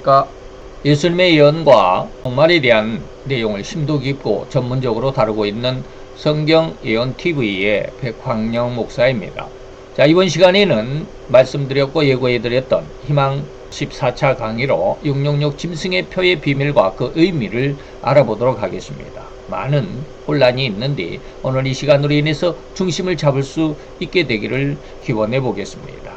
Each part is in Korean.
안녕하십니까. 예수님의 예언과 종말에 대한 내용을 심도 깊고 전문적으로 다루고 있는 성경예언TV의 백황영 목사입니다. 자, 이번 시간에는 말씀드렸고 예고해드렸던 희망 14차 강의로 666 짐승의 표의 비밀과 그 의미를 알아보도록 하겠습니다. 많은 혼란이 있는데 오늘 이 시간으로 인해서 중심을 잡을 수 있게 되기를 기원해 보겠습니다.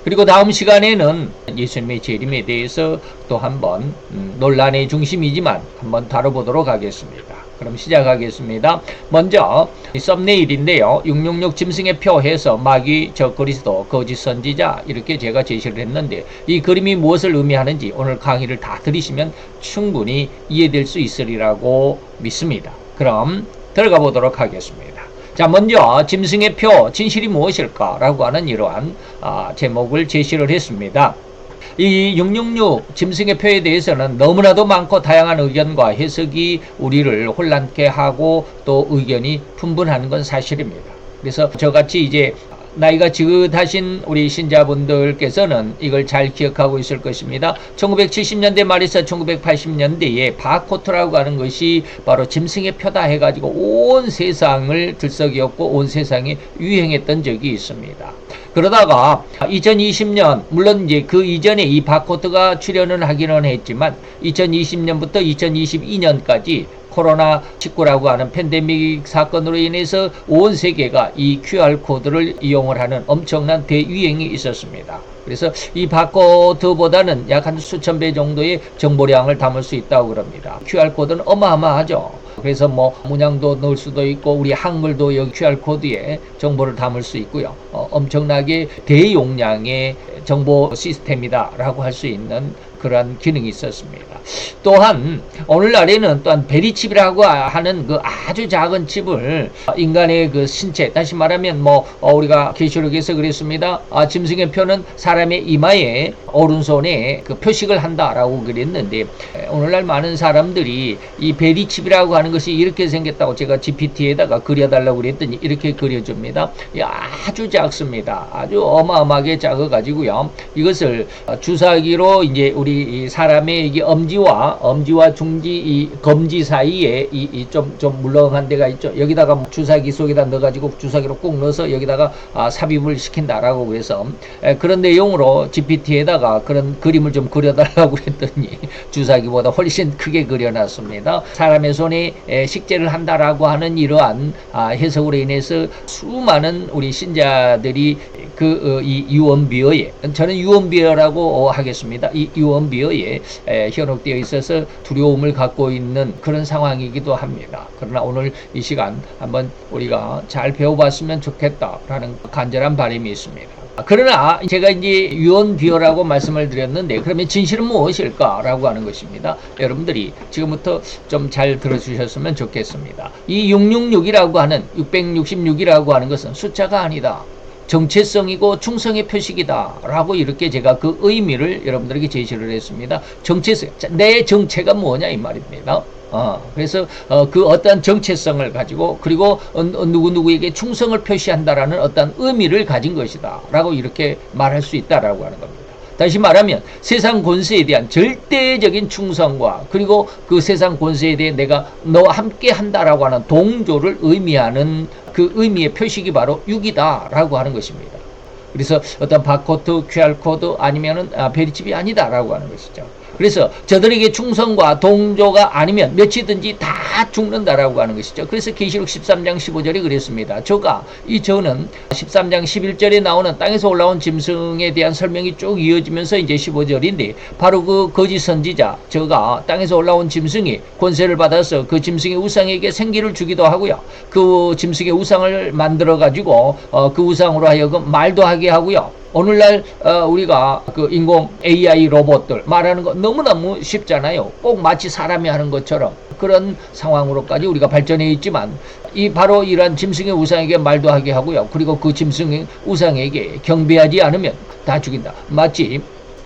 그리고 다음 시간에는 예수님의 재림에 대해서 또 한번 논란의 중심이지만 한번 다뤄보도록 하겠습니다. 그럼 시작하겠습니다. 먼저 썸네일인데요. 666 짐승의 표 해서 마귀 적그리스도 거짓 선지자 이렇게 제가 제시를 했는데 이 그림이 무엇을 의미하는지 오늘 강의를 다 들으시면 충분히 이해될 수 있으리라고 믿습니다. 그럼 들어가 보도록 하겠습니다. 자, 먼저 짐승의 표, 진실이 무엇일까? 라고 하는 이러한 제목을 제시를 했습니다. 이 666 짐승의 표에 대해서는 너무나도 많고 다양한 의견과 해석이 우리를 혼란케 하고 또 의견이 분분한 건 사실입니다. 그래서 저같이 이제 나이가 지긋하신 우리 신자분들께서는 이걸 잘 기억하고 있을 것입니다. 1970년대 말에서 1980년대에 바코트라고 하는 것이 바로 짐승의 표다 해가지고 온 세상을 들썩이었고 온 세상에 유행했던 적이 있습니다. 그러다가 2020년 물론 이제 그 이전에 이 바코트가 출현을 하기는 했지만 2020년부터 2022년까지 코로나19라고 하는 팬데믹 사건으로 인해서 온 세계가 이 QR코드를 이용을 하는 엄청난 대유행이 있었습니다. 그래서 이 바코드보다는 약 한 수천 배 정도의 정보량을 담을 수 있다고 그럽니다. QR코드는 어마어마하죠. 그래서 뭐 문양도 넣을 수도 있고 우리 한글도 여기 QR코드에 정보를 담을 수 있고요. 엄청나게 대용량의 정보 시스템이다 라고 할 수 있는 그러한 기능이 있었습니다. 또한 오늘날에는 또한 베리칩이라고 하는 그 아주 작은 칩을 인간의 그 신체, 다시 말하면 뭐 우리가 계시록에서 그랬습니다. 짐승의 표는 사람의 이마에 오른손에 그 표식을 한다라고 그랬는데 오늘날 많은 사람들이 이 베리칩이라고 하는 것이 이렇게 생겼다고 제가 GPT에다가 그려달라고 그랬더니 이렇게 그려줍니다. 아주 작습니다. 아주 어마어마하게 작아가지고요. 이것을 주사기로 이제 우리 이 사람의 이게 엄지와 중지 이 검지 사이에 좀 물렁한 데가 있죠. 여기다가 주사기 속에다 넣어가지고 주사기로 꾹 넣어서 여기다가 삽입을 시킨다라고 그래서 그런 내용으로 GPT에다가 그런 그림을 좀 그려달라고 했더니 주사기보다 훨씬 크게 그려놨습니다. 사람의 손에 식재를 한다라고 하는 이러한 해석으로 인해서 수많은 우리 신자들이 이 유언비어에 저는 유언비어라고 하겠습니다. 이 유언비어에 현혹되어 있어서 두려움을 갖고 있는 그런 상황이기도 합니다. 그러나 오늘 이 시간 한번 우리가 잘 배워봤으면 좋겠다라는 간절한 바람이 있습니다. 그러나 제가 이제 유언비어라고 말씀을 드렸는데 그러면 진실은 무엇일까라고 하는 것입니다. 여러분들이 지금부터 좀 잘 들어주셨으면 좋겠습니다. 이 666이라고 하는 666이라고 하는 것은 숫자가 아니다. 정체성이고 충성의 표식이다 라고 이렇게 제가 그 의미를 여러분들에게 제시를 했습니다. 정체성, 내 정체가 뭐냐 이 말입니다. 그래서 그 어떤 정체성을 가지고 그리고 누구누구에게 충성을 표시한다라는 어떤 의미를 가진 것이다 라고 이렇게 말할 수 있다라고 하는 겁니다. 다시 말하면 세상 권세에 대한 절대적인 충성과 그리고 그 세상 권세에 대해 내가 너와 함께 한다라고 하는 동조를 의미하는 그 의미의 표식이 바로 6이다 라고 하는 것입니다. 그래서 어떤 바코드, QR코드 아니면은 베리칩이 아니다 라고 하는 것이죠. 그래서 저들에게 충성과 동조가 아니면 몇이든지 다 죽는다라고 하는 것이죠. 그래서 계시록 13장 15절이 그랬습니다. 저는 13장 11절에 나오는 땅에서 올라온 짐승에 대한 설명이 쭉 이어지면서 이제 15절인데 바로 그 거짓 선지자 저가 땅에서 올라온 짐승이 권세를 받아서 그 짐승의 우상에게 생기를 주기도 하고요. 그 짐승의 우상을 만들어 가지고 그 우상으로 하여금 말도 하게 하고요. 오늘날 우리가 그 인공 AI 로봇들 말하는 거 너무너무 쉽잖아요. 꼭 마치 사람이 하는 것처럼 그런 상황으로까지 우리가 발전해 있지만 바로 이러한 짐승의 우상에게 말도 하게 하고요. 그리고 그 짐승의 우상에게 경배하지 않으면 다 죽인다. 마치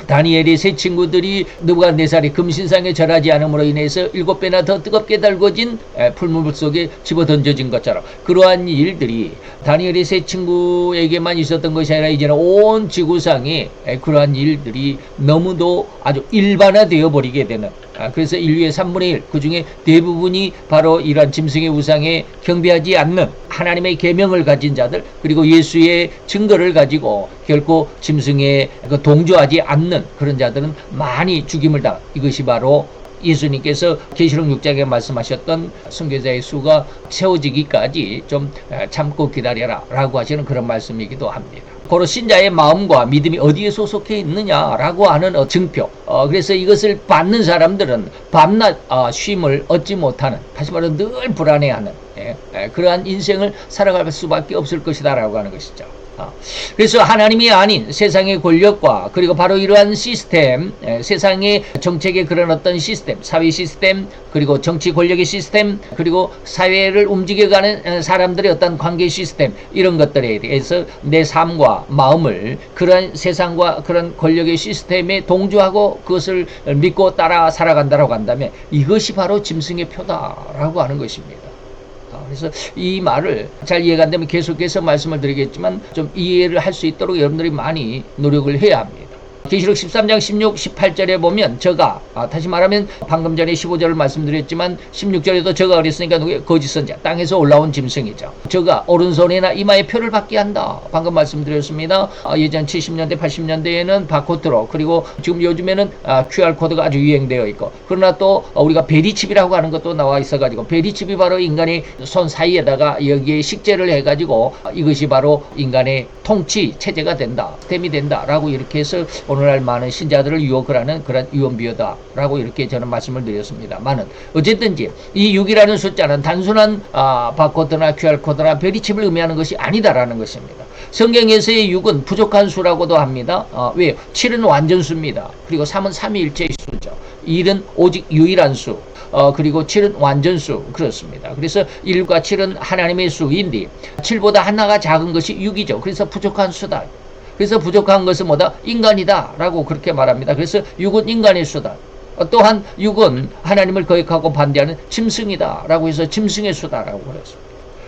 다니엘의 세 친구들이 느부갓네살이 금신상에 절하지 않음으로 인해서 7배나 더 뜨겁게 달궈진 풀물 속에 집어 던져진 것처럼, 그러한 일들이 다니엘의 세 친구에게만 있었던 것이 아니라 이제는 온 지구상에 그러한 일들이 너무도 아주 일반화되어 버리게 되는, 그래서 인류의 3분의 1, 그 중에 대부분이 바로 이러한 짐승의 우상에 경배하지 않는 하나님의 계명을 가진 자들, 그리고 예수의 증거를 가지고 결코 짐승에 동조하지 않는 그런 자들은 많이 죽임을 당한, 이것이 바로 예수님께서 계시록 6장에 말씀하셨던 선교사의 수가 채워지기까지 좀 참고 기다려라 라고 하시는 그런 말씀이기도 합니다. 고로 신자의 마음과 믿음이 어디에 소속해 있느냐라고 하는 증표, 그래서 이것을 받는 사람들은 밤낮 쉼을 얻지 못하는, 다시 말하면 늘 불안해하는 그러한 인생을 살아갈 수밖에 없을 것이다 라고 하는 것이죠. 그래서 하나님이 아닌 세상의 권력과, 그리고 바로 이러한 시스템, 세상의 정책의 그런 어떤 시스템, 사회 시스템, 그리고 정치 권력의 시스템, 그리고 사회를 움직여가는 사람들의 어떤 관계 시스템, 이런 것들에 대해서 내 삶과 마음을 그런 세상과 그런 권력의 시스템에 동조하고 그것을 믿고 따라 살아간다라고 한다면 이것이 바로 짐승의 표다라고 하는 것입니다. 그래서 이 말을 잘 이해가 안 되면 계속해서 말씀을 드리겠지만 좀 이해를 할 수 있도록 여러분들이 많이 노력을 해야 합니다. 계시록 13장 16, 18절에 보면 저가, 다시 말하면 방금 전에 15절을 말씀드렸지만 16절에도 저가 그랬으니까 누구예요? 거짓 선지자, 땅에서 올라온 짐승이죠. 저가 오른손이나 이마에 표를 받게 한다. 방금 말씀드렸습니다. 예전 70년대, 80년대에는 바코드로, 그리고 지금 요즘에는 QR코드가 아주 유행되어 있고, 그러나 또 우리가 베리칩이라고 하는 것도 나와 있어가지고, 베리칩이 바로 인간의 손 사이에다가 여기에 식재를 해가지고 이것이 바로 인간의 통치 체제가 된다, 시스템이 된다라고 이렇게 해서 오늘날 많은 신자들을 유혹을 하는 그런 유언비어다라고 이렇게 저는 말씀을 드렸습니다만은, 어쨌든지 이 6이라는 숫자는 단순한 바코드나 QR코드나 베리칩을 의미하는 것이 아니다라는 것입니다. 성경에서의 6은 부족한 수라고도 합니다. 왜요? 7은 완전수입니다. 그리고 3은 삼위일체의 수죠. 1은 오직 유일한 수, 그리고 7은 완전수, 그렇습니다. 그래서 1과 7은 하나님의 수인데 7보다 하나가 작은 것이 6이죠. 그래서 부족한 수다. 그래서 부족한 것은 뭐다? 인간이다 라고 그렇게 말합니다. 그래서 6은 인간의 수다. 또한 6은 하나님을 거역하고 반대하는 짐승이다 라고 해서 짐승의 수다 라고 그랬습니다.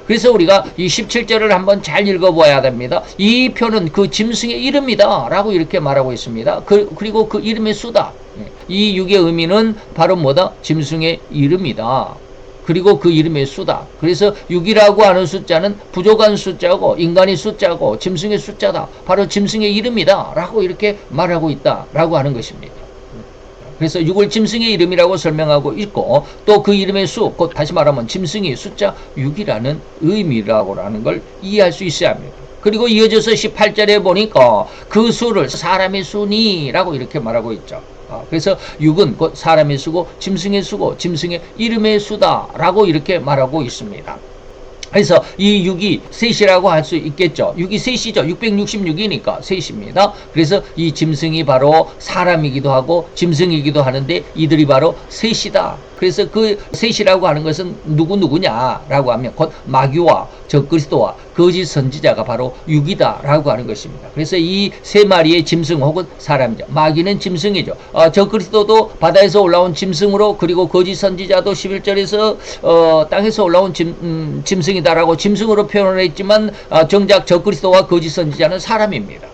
그래서 우리가 이 17절을 한번 잘 읽어봐야 됩니다. 이 표는 그 짐승의 이름이다 라고 이렇게 말하고 있습니다. 그리고 그 이름의 수다. 이 6의 의미는 바로 뭐다? 짐승의 이름이다. 그리고 그 이름의 수다. 그래서 6이라고 하는 숫자는 부족한 숫자고 인간의 숫자고 짐승의 숫자다. 바로 짐승의 이름이다 라고 이렇게 말하고 있다 라고 하는 것입니다. 그래서 6을 짐승의 이름이라고 설명하고 있고, 또 그 이름의 수, 곧 다시 말하면 짐승의 숫자 6이라는 의미라고 하는 걸 이해할 수 있어야 합니다. 그리고 이어져서 18절에 보니까 그 수를 사람의 수니 라고 이렇게 말하고 있죠. 그래서 6은 곧 사람의 수고 짐승의 수고 짐승의 이름의 수다 라고 이렇게 말하고 있습니다. 그래서 이 6이 셋이라고 할 수 있겠죠. 6이 셋이죠. 666이니까 셋입니다. 그래서 이 짐승이 바로 사람이기도 하고 짐승이기도 하는데 이들이 바로 셋이다. 그래서 그 셋이라고 하는 것은 누구냐라고 하면 곧 마귀와 적그리스도와 거짓 선지자가 바로 6이다 라고 하는 것입니다. 그래서 이 세 마리의 짐승 혹은 사람이죠. 마귀는 짐승이죠. 적그리스도도 바다에서 올라온 짐승으로, 그리고 거짓 선지자도 11절에서 땅에서 올라온 짐승이다라고 짐승으로 표현을 했지만 정작 적그리스도와 거짓 선지자는 사람입니다.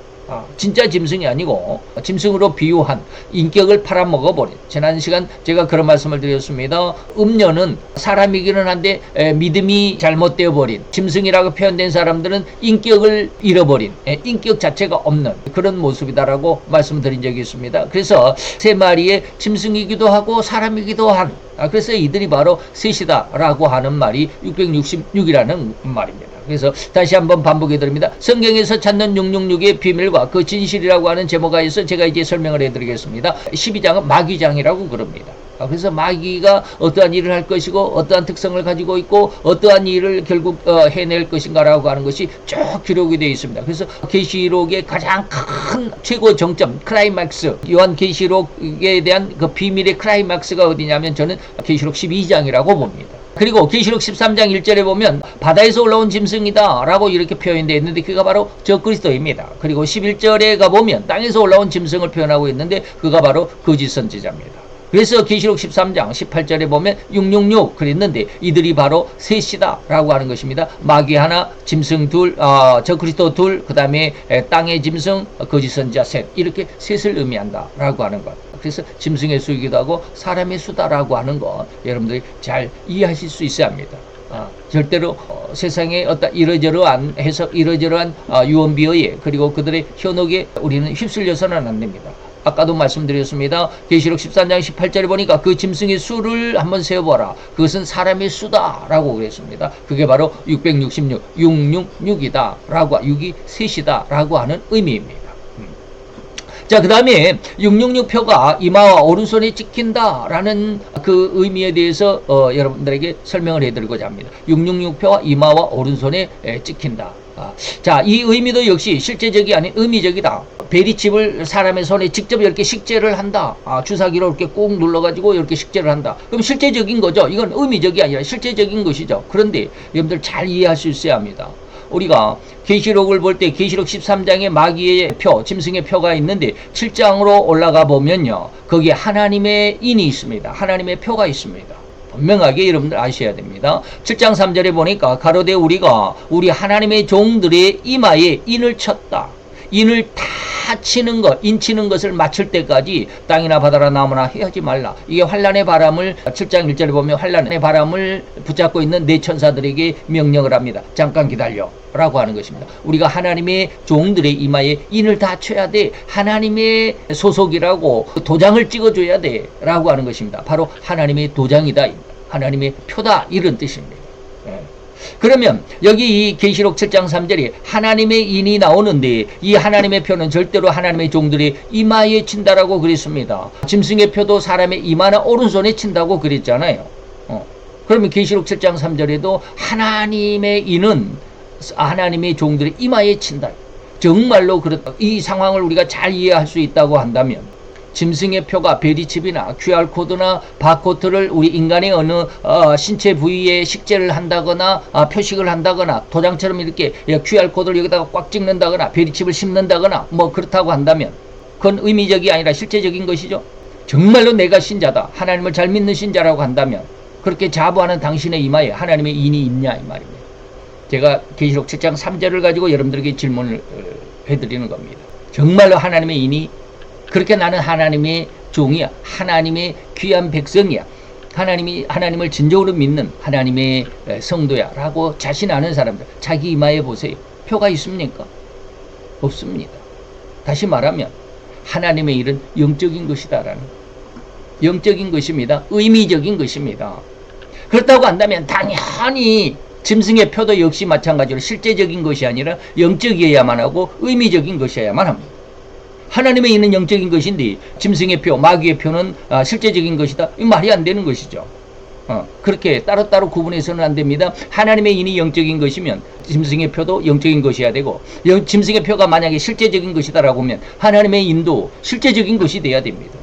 진짜 짐승이 아니고 짐승으로 비유한 인격을 팔아먹어버린, 지난 시간 제가 그런 말씀을 드렸습니다. 음녀는 사람이기는 한데 믿음이 잘못되어 버린, 짐승이라고 표현된 사람들은 인격을 잃어버린, 인격 자체가 없는 그런 모습이다라고 말씀드린 적이 있습니다. 그래서 세 마리의 짐승이기도 하고 사람이기도 한, 그래서 이들이 바로 셋이다 라고 하는 말이 666이라는 말입니다. 그래서 다시 한번 반복해 드립니다. 성경에서 찾는 666의 비밀과 그 진실이라고 하는 제목에 있어 제가 이제 설명을 해드리겠습니다. 12장은 마귀장이라고 그럽니다. 그래서 마귀가 어떠한 일을 할 것이고 어떠한 특성을 가지고 있고 어떠한 일을 결국 해낼 것인가라고 하는 것이 쭉 기록이 되어 있습니다. 그래서 계시록의 가장 큰 최고 정점, 클라이막스, 요한 계시록에 대한 그 비밀의 클라이막스가 어디냐면 저는 계시록 12장이라고 봅니다. 그리고 계시록 13장 1절에 보면 바다에서 올라온 짐승이다 라고 이렇게 표현되어 있는데 그가 바로 적그리스도입니다. 그리고 11절에 가보면 땅에서 올라온 짐승을 표현하고 있는데 그가 바로 거짓 선지자입니다. 그래서 계시록 13장 18절에 보면 666 그랬는데 이들이 바로 셋이다 라고 하는 것입니다. 마귀 하나, 짐승 둘, 적그리스도 둘, 그 다음에 땅의 짐승, 거짓 선지자 셋, 이렇게 셋을 의미한다 라고 하는 것. 그래서 짐승의 수이기도 하고 사람의 수다라고 하는 것 여러분들이 잘 이해하실 수 있어야 합니다. 절대로 세상에 어떤 이러저러한 해석, 이러저러한 유언비어에 그리고 그들의 현혹에 우리는 휩쓸려서는 안 됩니다. 아까도 말씀드렸습니다. 계시록 13장 18절에 보니까 그 짐승의 수를 한번 세어보라. 그것은 사람의 수다라고 그랬습니다. 그게 바로 666, 666이다 라고, 6이 셋이다 라고 하는 의미입니다. 자, 그 다음에 666표가 이마와 오른손에 찍힌다 라는 그 의미에 대해서 여러분들에게 설명을 해드리고자 합니다. 666표가 이마와 오른손에 찍힌다. 자, 이 의미도 역시 실제적이 아닌 의미적이다. 베리칩을 사람의 손에 직접 이렇게 식재를 한다. 주사기로 이렇게 꾹 눌러가지고 이렇게 식재를 한다. 그럼 실제적인 거죠. 이건 의미적이 아니라 실제적인 것이죠. 그런데 여러분들 잘 이해할 수 있어야 합니다. 우리가 계시록을 볼 때 계시록 13장에 마귀의 표, 짐승의 표가 있는데 7장으로 올라가 보면요. 거기에 하나님의 인이 있습니다. 하나님의 표가 있습니다. 분명하게 여러분들 아셔야 됩니다. 7장 3절에 보니까 가로되 우리가 우리 하나님의 종들의 이마에 인을 쳤다. 인을 다 치는 것, 인치는 것을 맞출 때까지 땅이나 바다나 나무나 해하지 말라. 이게 환란의 바람을 7장 1절에 보면 환란의 바람을 붙잡고 있는 네 천사들에게 명령을 합니다. 잠깐 기다려 라고 하는 것입니다. 우리가 하나님의 종들의 이마에 인을 다 쳐야 돼. 하나님의 소속이라고 도장을 찍어줘야 돼 라고 하는 것입니다. 바로 하나님의 도장이다, 하나님의 표다, 이런 뜻입니다. 그러면 여기 이 계시록 7장 3절에 하나님의 인이 나오는데 이 하나님의 표는 절대로 하나님의 종들의 이마에 친다라고 그랬습니다. 짐승의 표도 사람의 이마나 오른손에 친다고 그랬잖아요. 그러면 계시록 7장 3절에도 하나님의 인은 하나님의 종들의 이마에 친다. 정말로 그렇다. 이 상황을 우리가 잘 이해할 수 있다고 한다면 짐승의 표가 베리칩이나 QR코드나 바코드를 우리 인간의 어느 신체 부위에 식재를 한다거나 표식을 한다거나 도장처럼 이렇게 QR코드를 여기다가 꽉 찍는다거나 베리칩을 심는다거나 뭐 그렇다고 한다면 그건 의미적이 아니라 실제적인 것이죠. 정말로 내가 신자다, 하나님을 잘 믿는 신자라고 한다면 그렇게 자부하는 당신의 이마에 하나님의 인이 있냐 이 말입니다. 제가 계시록 7장 3절을 가지고 여러분들에게 질문을 해드리는 겁니다. 정말로 하나님의 인이 그렇게 나는 하나님의 종이야, 하나님의 귀한 백성이야, 하나님을 진정으로 믿는 하나님의 성도야 라고 자신하는 사람들, 자기 이마에 보세요. 표가 있습니까? 없습니다. 다시 말하면 하나님의 일은 영적인 것이다라는, 영적인 것입니다. 의미적인 것입니다. 그렇다고 한다면 당연히 짐승의 표도 역시 마찬가지로 실제적인 것이 아니라 영적이어야만 하고 의미적인 것이어야만 합니다. 하나님의 인은 영적인 것인데 짐승의 표, 마귀의 표는 실제적인 것이다. 이 말이 안 되는 것이죠. 그렇게 따로따로 구분해서는 안 됩니다. 하나님의 인이 영적인 것이면 짐승의 표도 영적인 것이어야 되고, 짐승의 표가 만약에 실제적인 것이다라고 하면 하나님의 인도 실제적인 것이 돼야 됩니다.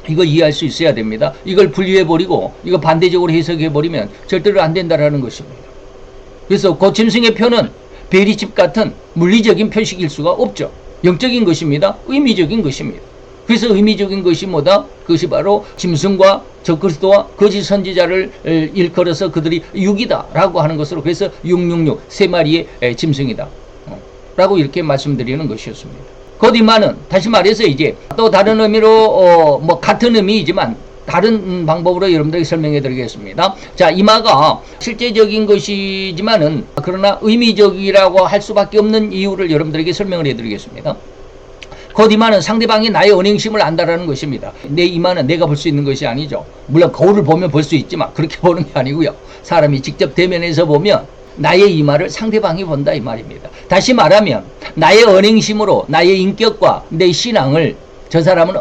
이거 이해할 수 있어야 됩니다. 이걸 분리해버리고 이거 반대적으로 해석해버리면 절대로 안 된다라는 것입니다. 그래서 그 짐승의 표는 베리칩 같은 물리적인 표식일 수가 없죠. 영적인 것입니다. 의미적인 것입니다. 그래서 의미적인 것이 뭐다? 그것이 바로 짐승과 적그리스도와 거짓 선지자를 일컬어서 그들이 육이다 라고 하는 것으로, 그래서 666 세 마리의 짐승이다 라고 이렇게 말씀드리는 것이었습니다. 곧 이마는 다시 말해서 이제 또 다른 의미로 뭐 같은 의미이지만 다른 방법으로 여러분들에게 설명해 드리겠습니다. 자, 이마가 실제적인 것이지만은 그러나 의미적이라고 할 수밖에 없는 이유를 여러분들에게 설명을 해 드리겠습니다. 곧 이마는 상대방이 나의 언행심을 안다라는 것입니다. 내 이마는 내가 볼 수 있는 것이 아니죠. 물론 거울을 보면 볼 수 있지만 그렇게 보는 게 아니고요. 사람이 직접 대면해서 보면 나의 이마를 상대방이 본다 이 말입니다. 다시 말하면 나의 언행심으로 나의 인격과 내 신앙을, 저 사람은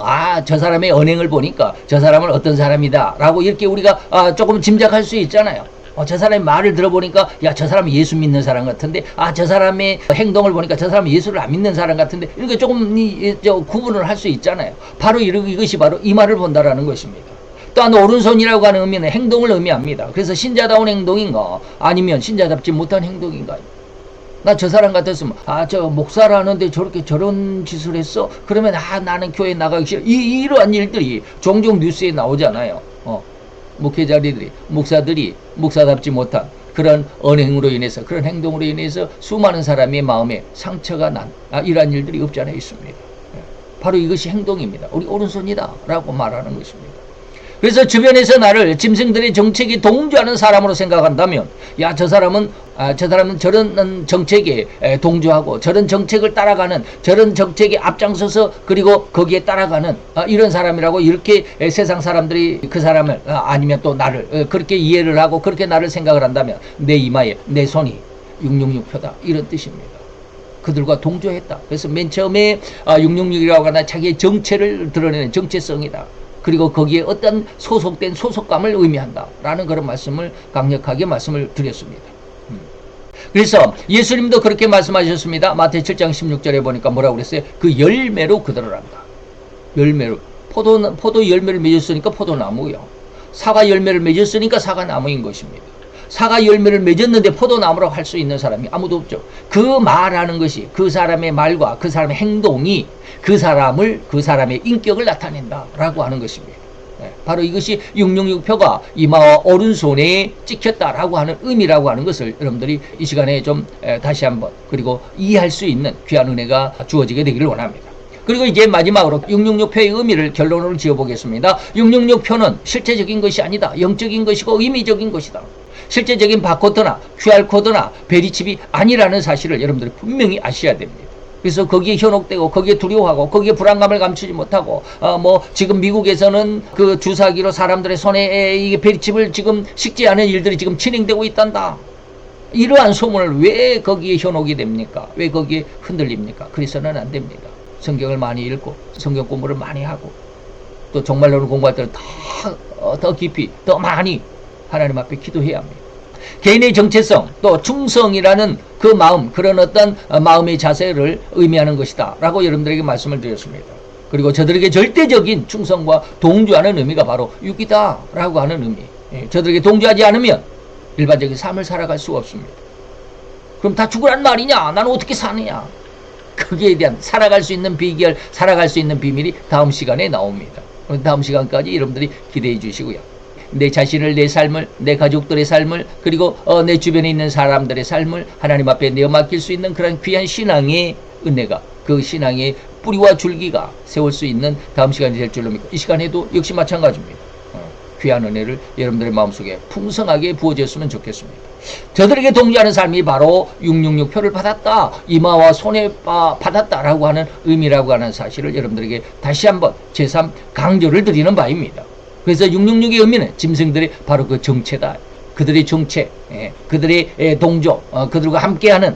저 사람의 언행을 보니까 저 사람은 어떤 사람이다 라고 이렇게 우리가 조금 짐작할 수 있잖아요. 저 사람의 말을 들어보니까 야, 저 사람은 예수 믿는 사람 같은데, 저 사람의 행동을 보니까 저 사람은 예수를 안 믿는 사람 같은데, 이렇게 조금 구분을 할 수 있잖아요. 바로 이것이 바로 이마를 본다라는 것입니다. 또한 오른손이라고 하는 의미는 행동을 의미합니다. 그래서 신자다운 행동인가 아니면 신자답지 못한 행동인가. 나 저 사람 같았으면 저 목사라는데 저렇게 저런 짓을 했어? 그러면 나는 교회 나가기 싫어. 이러한 일들이 종종 뉴스에 나오잖아요. 목회자들이 목사들이 목사답지 못한 그런 언행으로 인해서 그런 행동으로 인해서 수많은 사람의 마음에 상처가 난 이러한 일들이 없지 않아 있습니다. 바로 이것이 행동입니다. 우리 오른손이다 라고 말하는 것입니다. 그래서 주변에서 나를 짐승들의 정책에 동조하는 사람으로 생각한다면 저 사람은 저런 정책에 동조하고 저런 정책을 따라가는 저런 정책에 앞장서서 그리고 거기에 따라가는 이런 사람이라고 이렇게 세상 사람들이 그 사람을 아니면 또 나를 그렇게 이해를 하고 그렇게 나를 생각을 한다면 내 이마에 내 손이 666표다 이런 뜻입니다. 그들과 동조했다. 그래서 맨 처음에 666이라고 하나 자기의 정체를 드러내는 정체성이다. 그리고 거기에 어떤 소속된 소속감을 의미한다 라는 그런 말씀을 강력하게 말씀을 드렸습니다. 그래서 예수님도 그렇게 말씀하셨습니다. 마태 7장 16절에 보니까 뭐라고 그랬어요? 그 열매로 그들을 안다. 열매로. 포도 열매를 맺었으니까 포도나무요. 사과 열매를 맺었으니까 사과나무인 것입니다. 사과 열매를 맺었는데 포도나무라고 할 수 있는 사람이 아무도 없죠. 그 말하는 것이 그 사람의 말과 그 사람의 행동이 그 사람의 인격을 나타낸다라고 하는 것입니다. 바로 이것이 666표가 이마와 오른손에 찍혔다라고 하는 의미라고 하는 것을 여러분들이 이 시간에 좀 다시 한번 그리고 이해할 수 있는 귀한 은혜가 주어지게 되기를 원합니다. 그리고 이제 마지막으로 666표의 의미를 결론으로 지어보겠습니다. 666표는 실제적인 것이 아니다. 영적인 것이고 의미적인 것이다. 실제적인 바코드나 QR코드나 베리칩이 아니라는 사실을 여러분들이 분명히 아셔야 됩니다. 그래서 거기에 현혹되고 거기에 두려워하고 거기에 불안감을 감추지 못하고 지금 미국에서는 그 주사기로 사람들의 손에 이게 베리칩을 지금 식지 않은 일들이 지금 진행되고 있단다. 이러한 소문을 왜 거기에 현혹이 됩니까? 왜 거기에 흔들립니까? 그래서는 안 됩니다. 성경을 많이 읽고 성경 공부를 많이 하고 또 정말로는 공부할 때는 더 깊이 더 많이 하나님 앞에 기도해야 합니다. 개인의 정체성 또 충성이라는 그 마음 그런 어떤 마음의 자세를 의미하는 것이다 라고 여러분들에게 말씀을 드렸습니다. 그리고 저들에게 절대적인 충성과 동조하는 의미가 바로 6이다 라고 하는 의미. 저들에게 동조하지 않으면 일반적인 삶을 살아갈 수가 없습니다. 그럼 다 죽으란 말이냐? 나는 어떻게 사느냐? 거기에 대한 살아갈 수 있는 비결 살아갈 수 있는 비밀이 다음 시간에 나옵니다. 다음 시간까지 여러분들이 기대해 주시고요. 내 자신을, 내 삶을, 내 가족들의 삶을, 그리고 내 주변에 있는 사람들의 삶을 하나님 앞에 내어 맡길 수 있는 그런 귀한 신앙의 은혜가 그 신앙의 뿌리와 줄기가 세울 수 있는 다음 시간이 될 줄로 믿고 이 시간에도 역시 마찬가지입니다. 귀한 은혜를 여러분들의 마음속에 풍성하게 부어졌으면 좋겠습니다. 저들에게 동조하는 삶이 바로 666표를 받았다, 이마와 손에 받았다라고 하는 의미라고 하는 사실을 여러분들에게 다시 한번 제3 강조를 드리는 바입니다. 그래서 666의 의미는 짐승들이 바로 그 정체다. 그들의 정체, 그들의 동조, 그들과 함께하는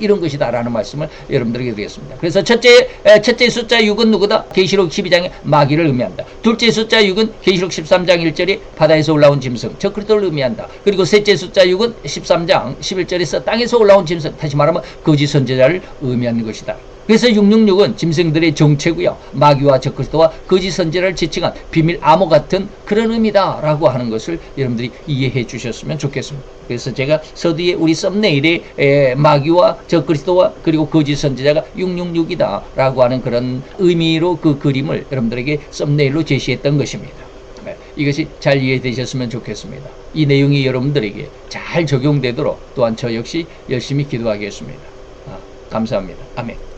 이런 것이다 라는 말씀을 여러분들에게 드리겠습니다. 그래서 첫째 숫자 6은 누구다? 계시록 12장의 마귀를 의미한다. 둘째 숫자 6은 계시록 13장 1절에 바다에서 올라온 짐승, 저 그리스도를 의미한다. 그리고 셋째 숫자 6은 13장 11절에서 땅에서 올라온 짐승, 다시 말하면 거짓 선지자를 의미하는 것이다. 그래서 666은 짐승들의 정체고요. 마귀와 적그리스도와 거짓 선지자를 지칭한 비밀 암호 같은 그런 의미다라고 하는 것을 여러분들이 이해해 주셨으면 좋겠습니다. 그래서 제가 서두에 우리 썸네일에 마귀와 적그리스도와 그리고 거짓 선지자가 666이다라고 하는 그런 의미로 그 그림을 여러분들에게 썸네일로 제시했던 것입니다. 이것이 잘 이해되셨으면 좋겠습니다. 이 내용이 여러분들에게 잘 적용되도록 또한 저 역시 열심히 기도하겠습니다. 감사합니다. 아멘.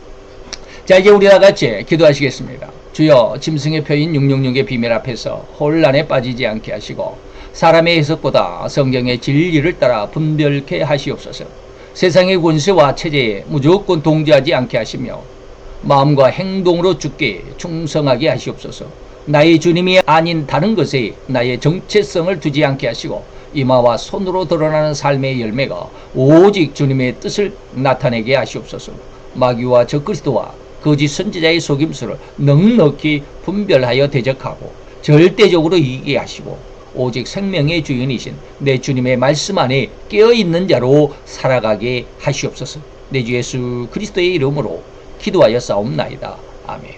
자, 이제 우리 다 같이 기도하시겠습니다. 주여, 짐승의 표인 666의 비밀 앞에서 혼란에 빠지지 않게 하시고 사람의 해석보다 성경의 진리를 따라 분별케 하시옵소서. 세상의 권세와 체제에 무조건 동조하지 않게 하시며 마음과 행동으로 주께 충성하게 하시옵소서. 나의 주님이 아닌 다른 것에 나의 정체성을 두지 않게 하시고 이마와 손으로 드러나는 삶의 열매가 오직 주님의 뜻을 나타내게 하시옵소서. 마귀와 적그리스도와 거짓 선지자의 속임수를 넉넉히 분별하여 대적하고 절대적으로 이기게 하시고 오직 생명의 주인이신 내 주님의 말씀 안에 깨어있는 자로 살아가게 하시옵소서. 내 주 예수 그리스도의 이름으로 기도하여 싸움나이다. 아멘.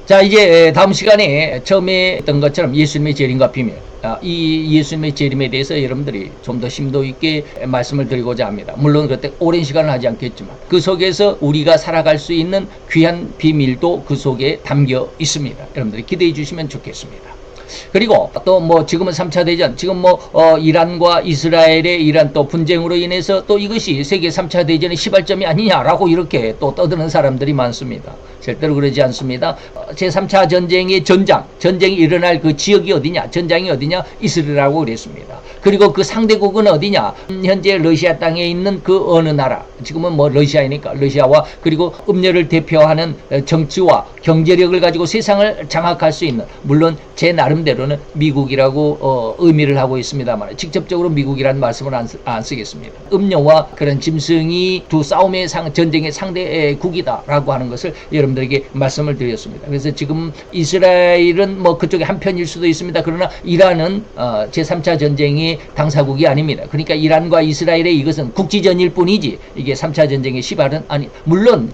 자, 이제 다음 시간에 처음에 했던 것처럼 예수님의 재림과 비밀, 이 예수님의 재림에 대해서 여러분들이 좀 더 심도 있게 말씀을 드리고자 합니다. 물론 그때 오랜 시간은 하지 않겠지만 그 속에서 우리가 살아갈 수 있는 귀한 비밀도 그 속에 담겨 있습니다. 여러분들이 기대해 주시면 좋겠습니다. 그리고 또 뭐 지금은 3차 대전, 지금 뭐 이란과 이스라엘의 이란 또 분쟁으로 인해서 또 이것이 세계 3차 대전의 시발점이 아니냐라고 이렇게 또 떠드는 사람들이 많습니다. 절대로 그러지 않습니다. 제3차 전쟁의 전쟁이 일어날 그 지역이 어디냐, 전장이 어디냐, 이스라엘이라고 그랬습니다. 그리고 그 상대국은 어디냐, 현재 러시아 땅에 있는 그 어느 나라, 지금은 뭐 러시아이니까 러시아와 그리고 음녀를 대표하는 정치와 경제력을 가지고 세상을 장악할 수 있는, 물론 제 나름대로는 미국이라고 의미를 하고 있습니다만 직접적으로 미국이라는 말씀을 안 쓰겠습니다. 음녀와 그런 짐승이 두 싸움의 전쟁의 상대국이다라고 하는 것을 여러분들에게 말씀을 드렸습니다. 그래서 지금 이스라엘은 뭐 그쪽에 한편일 수도 있습니다. 그러나 이란은 제3차 전쟁의 당사국이 아닙니다. 그러니까 이란과 이스라엘의 이것은 국지전일 뿐이지 이게 3차 전쟁의 시발은 아니, 물론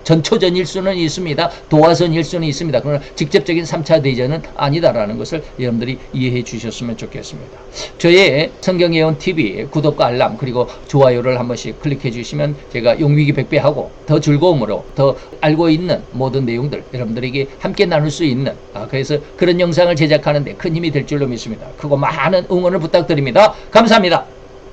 전초전일 수는 있습니다. 도화선일 수는 있습니다. 그러나 직접적인 3차 대전은 아니다라는 것을 여러분들이 이해해 주셨으면 좋겠습니다. 저의 성경예언 TV 구독과 알람 그리고 좋아요를 한 번씩 클릭해 주시면 제가 용기기 백배하고 더 즐거움으로 더 알고 있는 모든 내용들 여러분들에게 함께 나눌 수 있는, 그래서 그런 영상을 제작하는 데 큰 힘이 될 줄로 믿습니다. 그리고 많은 응원을 부탁드립니다. 감사합니다.